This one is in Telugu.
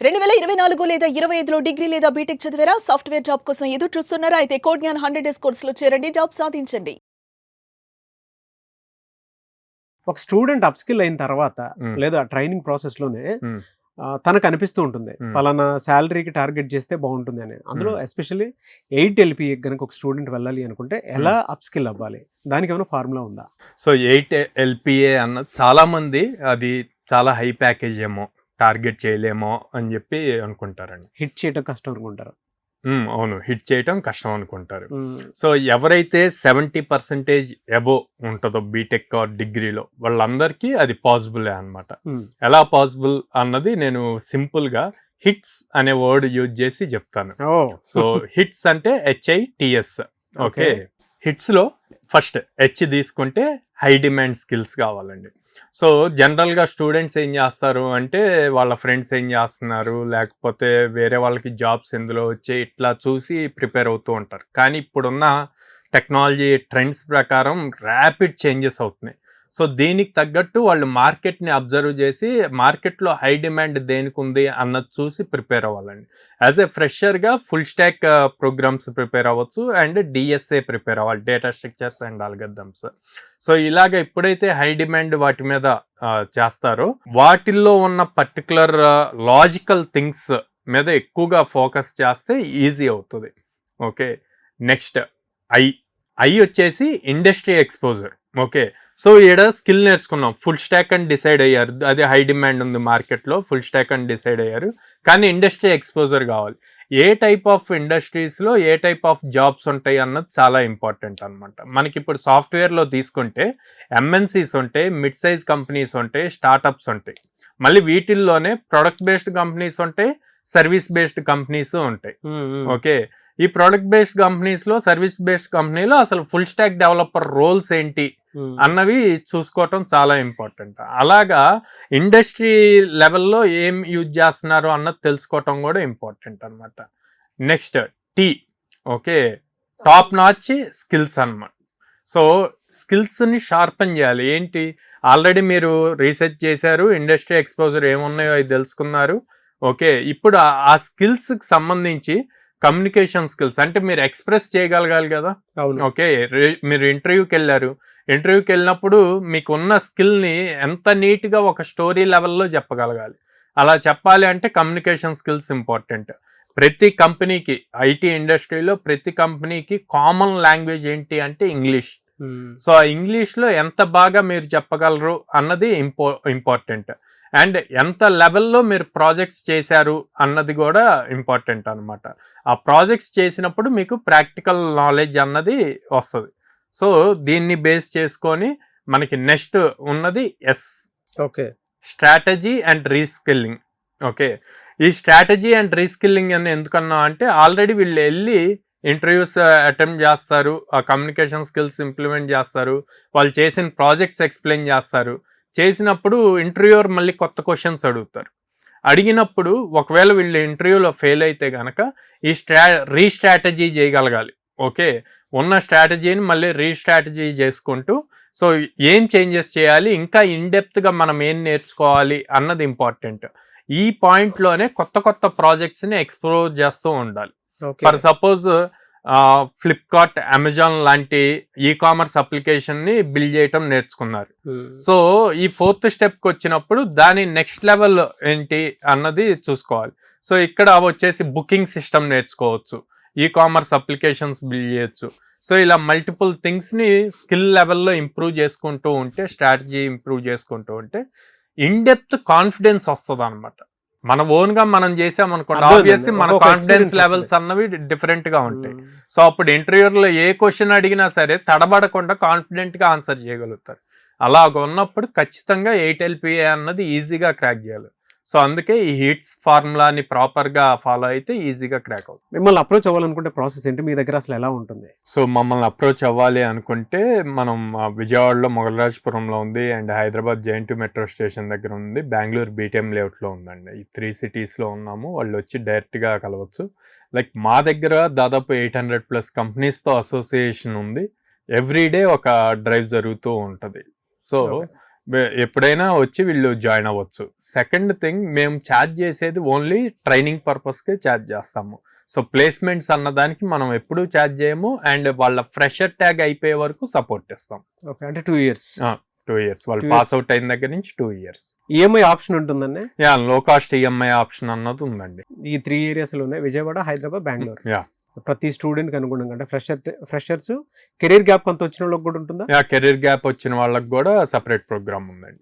2024 లేదా 25లో డిగ్రీ లేదా బీటెక్ చదివారా? సాఫ్ట్‌వేర్ జాబ్ కోసం ఎదురు చూస్తున్నారా? అయితే కోడ్ జ్ఞాన్ 100 డేస్ కోర్సులో చేరండి. జాబ్ సాధించండి. ఒక స్టూడెంట్ అప్‌స్కిల్ అయిన తర్వాత లేదా ట్రైనింగ్ ప్రాసెస్‌లోనే తనకు అనిపిస్తూ ఉంటుంది. పలానా సాలరీకి టార్గెట్ చేస్తే బాగుంటుంది అని. అందులో ఎస్పెషల్లీ 8 ఎల్‌పీఏ గనుక ఒక స్టూడెంట్ వెళ్ళాలి అనుకుంటే ఎలా అప్‌స్కిల్ అవ్వాలి? దానికి ఏమైనా ఫార్ములా ఉందా? సో 8 ఎల్‌పీఏ అన్న చాలా మంది అది చాలా హై ప్యాకేజ్ ఏమో టార్గెట్ చేయలేమో అని చెప్పి అనుకుంటారండి. హిట్ చేయడం కష్టం అనుకుంటారు. అవును, హిట్ చేయటం కష్టం అనుకుంటారు. సో ఎవరైతే 70% అబోవ్ ఉంటుందో బీటెక్ ఆర్ డిగ్రీలో వాళ్ళందరికీ అది పాసిబులే అనమాట. ఎలా పాసిబుల్ అన్నది నేను సింపుల్గా హిట్స్ అనే వర్డ్ యూజ్ చేసి చెప్తాను. సో హిట్స్ అంటే HITS. ఓకే, హిట్స్లో ఫస్ట్ హెచ్ తీసుకుంటే హై డిమాండ్ స్కిల్స్ కావాలండి. సో జనరల్గా స్టూడెంట్స్ ఏం చేస్తారు అంటే వాళ్ళ ఫ్రెండ్స్ ఏం చేస్తున్నారు, లేకపోతే వేరే వాళ్ళకి జాబ్స్ ఎందులో వచ్చి ఇట్లా చూసి ప్రిపేర్ అవుతూ ఉంటారు. కానీ ఇప్పుడున్న టెక్నాలజీ ట్రెండ్స్ ప్రకారం ర్యాపిడ్ చేంజెస్ అవుతున్నాయి. సో దీనికి తగ్గట్టు వాళ్ళు మార్కెట్ని అబ్జర్వ్ చేసి మార్కెట్లో హై డిమాండ్ దేనికి ఉంది అన్నది చూసి ప్రిపేర్ అవ్వాలండి. యాజ్ ఏ ఫ్రెషర్గా ఫుల్ స్టాక్ ప్రోగ్రామ్స్ ప్రిపేర్ అవ్వచ్చు అండ్ DSA ప్రిపేర్ అవ్వాలి, data structures and algorithms. So ఇలాగ ఎప్పుడైతే హై డిమాండ్ వాటి మీద చేస్తారో వాటిల్లో ఉన్న పర్టికులర్ లాజికల్ థింగ్స్ మీద ఎక్కువగా ఫోకస్ చేస్తే ఈజీ అవుతుంది. ఓకే, నెక్స్ట్ ఐ వచ్చేసి ఇండస్ట్రీ ఎక్స్పోజర్. ఓకే, సో ఈడ స్కిల్ నేర్చుకున్నాం, ఫుల్ స్టాక్ అని డిసైడ్ అయ్యారు, అదే హై డిమాండ్ ఉంది మార్కెట్లో, ఫుల్ స్టాక్ అని డిసైడ్ అయ్యారు. కానీ ఇండస్ట్రీ ఎక్స్పోజర్ కావాలి. ఏ టైప్ ఆఫ్ ఇండస్ట్రీస్లో ఏ టైప్ ఆఫ్ జాబ్స్ ఉంటాయి అన్నది చాలా ఇంపార్టెంట్ అనమాట. మనకి ఇప్పుడు సాఫ్ట్వేర్లో తీసుకుంటే MNCs ఉంటాయి, మిడ్ సైజ్ కంపెనీస్ ఉంటాయి, స్టార్టప్స్ ఉంటాయి. మళ్ళీ వీటిల్లోనే ప్రొడక్ట్ బేస్డ్ కంపెనీస్ ఉంటాయి, సర్వీస్ బేస్డ్ కంపెనీస్ ఉంటాయి. ఓకే, ఈ ప్రొడక్ట్ బేస్డ్ కంపెనీస్లో, సర్వీస్ బేస్డ్ కంపెనీలో అసలు ఫుల్ స్టాక్ డెవలపర్ రోల్స్ ఏంటి అన్నవి చూసుకోవటం చాలా ఇంపార్టెంట్. అలాగా ఇండస్ట్రీ లెవెల్లో ఏం యూజ్ చేస్తున్నారు అన్నది తెలుసుకోవటం కూడా ఇంపార్టెంట్ అనమాట. Next okay, top notch skills అనమాట. సో స్కిల్స్ని షార్పన్ చేయాలి. ఏంటి, ఆల్రెడీ మీరు రీసెర్చ్ చేశారు, ఇండస్ట్రీ ఎక్స్పోజర్ ఏమున్నాయో అది తెలుసుకున్నారు. ఓకే, ఇప్పుడు ఆ స్కిల్స్కి సంబంధించి కమ్యూనికేషన్ స్కిల్స్ అంటే మీరు ఎక్స్ప్రెస్ చేయగలగాలి కదా. ఓకే, మీరు ఇంటర్వ్యూకి వెళ్ళినప్పుడు మీకు ఉన్న స్కిల్ని ఎంత నీట్గా ఒక స్టోరీ లెవెల్లో చెప్పగలగాలి. అలా చెప్పాలి అంటే కమ్యూనికేషన్ స్కిల్స్ ఇంపార్టెంట్. ప్రతి కంపెనీకి, ఐటీ ఇండస్ట్రీలో ప్రతి కంపెనీకి కామన్ లాంగ్వేజ్ ఏంటి అంటే ఇంగ్లీష్. సో ఆ ఇంగ్లీష్లో ఎంత బాగా మీరు చెప్పగలరు అన్నది ఇంపార్టెంట్. అండ్ ఎంత లెవెల్లో మీరు ప్రాజెక్ట్స్ చేశారు అన్నది కూడా ఇంపార్టెంట్ అనమాట. ఆ ప్రాజెక్ట్స్ చేసినప్పుడు మీకు ప్రాక్టికల్ నాలెడ్జ్ అన్నది వస్తుంది. సో దీన్ని బేస్ చేసుకొని మనకి నెక్స్ట్ ఉన్నది okay, strategy and reskilling. Okay, ఈ స్ట్రాటజీ అండ్ రీస్కిల్లింగ్ అని ఎందుకన్నా అంటే ఆల్రెడీ వీళ్ళు వెళ్ళి ఇంటర్వ్యూస్ అటెంప్ట్ చేస్తారు, ఆ కమ్యూనికేషన్ స్కిల్స్ ఇంప్లిమెంట్ చేస్తారు, వాళ్ళు చేసిన ప్రాజెక్ట్స్ ఎక్స్ప్లెయిన్ చేస్తారు. చేసినప్పుడు ఇంటర్వ్యూర్ మళ్ళీ కొత్త క్వశ్చన్స్ అడిగినప్పుడు ఒకవేళ వీళ్ళు ఇంటర్వ్యూలో ఫెయిల్ అయితే కనుక ఈ రీస్ట్రాటజీ చేయగలగాలి. ఓకే, ఉన్న స్ట్రాటజీని మళ్ళీ రీస్ట్రాటజీ చేసుకుంటూ సో ఏం చేంజెస్ చేయాలి, ఇంకా ఇన్డెప్త్గా మనం ఏం నేర్చుకోవాలి అన్నది ఇంపార్టెంట్. ఈ పాయింట్లోనే కొత్త ప్రాజెక్ట్స్ని ఎక్స్ప్లోర్ చేస్తూ ఉండాలి. ఫర్ సపోజ్ ఫ్లిప్కార్ట్, అమెజాన్ లాంటి కామర్స్ అప్లికేషన్ని బిల్డ్ చేయటం నేర్చుకున్నారు. సో ఈ 4th స్టెప్కి వచ్చినప్పుడు దాని నెక్స్ట్ లెవెల్ ఏంటి అన్నది చూసుకోవాలి. సో ఇక్కడ వచ్చేసి బుకింగ్ సిస్టమ్ నేర్చుకోవచ్చు, కామర్స్ అప్లికేషన్స్ బిల్డ్ చేయొచ్చు. సో ఇలా మల్టిపుల్ థింగ్స్ని స్కిల్ లెవెల్లో ఇంప్రూవ్ చేసుకుంటూ ఉంటే, స్ట్రాటజీ ఇంప్రూవ్ చేసుకుంటూ ఉంటే ఇన్డెప్త్ కాన్ఫిడెన్స్ వస్తుంది అనమాట. మన ఓన్గా మనం చేసామనుకోండి, ఆబ్వియస్లీ మన కాన్ఫిడెన్స్ లెవెల్స్ అన్నవి డిఫరెంట్గా ఉంటాయి. సో అప్పుడు ఇంటర్వ్యూలో ఏ క్వశ్చన్ అడిగినా సరే తడబడకుండా కాన్ఫిడెంట్గా ఆన్సర్ చేయగలుగుతారు. అలాగ ఉన్నప్పుడు ఖచ్చితంగా 8 LPA అన్నది ఈజీగా క్రాక్ చేయాలి. సో అందుకే ఈ హిట్స్ ఫార్ములాని ప్రాపర్గా ఫాలో అయితే ఈజీగా క్రాక్ అవుతుంది. మిమ్మల్ని అప్రోచ్ అవ్వాలనుకుంటే ప్రాసెస్ ఏంటి, మీ దగ్గర అసలు ఎలా ఉంటుంది? సో మమ్మల్ని అప్రోచ్ అవ్వాలి అనుకుంటే మనం విజయవాడలో మొగలరాజపురంలో ఉంది, and Hyderabad JNT metro station దగ్గర ఉంది, బెంగళూరు BTM లేఅవుట్లో ఉందండి. ఈ 3 సిటీస్లో ఉన్నాము. వాళ్ళు వచ్చి డైరెక్ట్గా కలవచ్చు. లైక్ మా దగ్గర దాదాపు 800+ కంపెనీస్తో అసోసియేషన్ ఉంది. ఎవ్రీడే ఒక డ్రైవ్ జరుగుతూ ఉంటుంది. సో ఎప్పుడైనా వచ్చి వీళ్ళు జాయిన్ అవ్వచ్చు. సెకండ్ థింగ్, మేము ఛార్జ్ చేసేది ఓన్లీ ట్రైనింగ్ పర్పస్కే ఛార్జ్ చేస్తాము. సో ప్లేస్మెంట్స్ అన్నదానికి మనం ఎప్పుడూ ఛార్జ్ చేయము. అండ్ వాళ్ళ ఫ్రెషర్ ట్యాగ్ అయిపోయే వరకు సపోర్ట్ ఇస్తాం. ఓకే, అంటే 2 years. 2 years వాళ్ళు 2 పాస్ years. అవుట్ అయిన దగ్గర నుంచి 2 years. ఈఎంఐ ఆప్షన్ ఉంటుందండి. యా, లో కాస్ట్ ఈఎంఐ ఆప్షన్ అన్నది ఉందండి. ఈ 3 areas లోనే విజయవాడ, హైదరాబాద్, బెంగళూరు. యా, ప్రతి స్టూడెంట్ కి అనుగుణంగా అంటే ఫ్రెషర్స్ కెరీర్ గ్యాప్ కొంత వచ్చిన వాళ్ళకి కూడా ఉంటుందా? యా, కెరీర్ గ్యాప్ వచ్చిన వాళ్ళకి కూడా సపరేట్ ప్రోగ్రామ్ ఉందండి.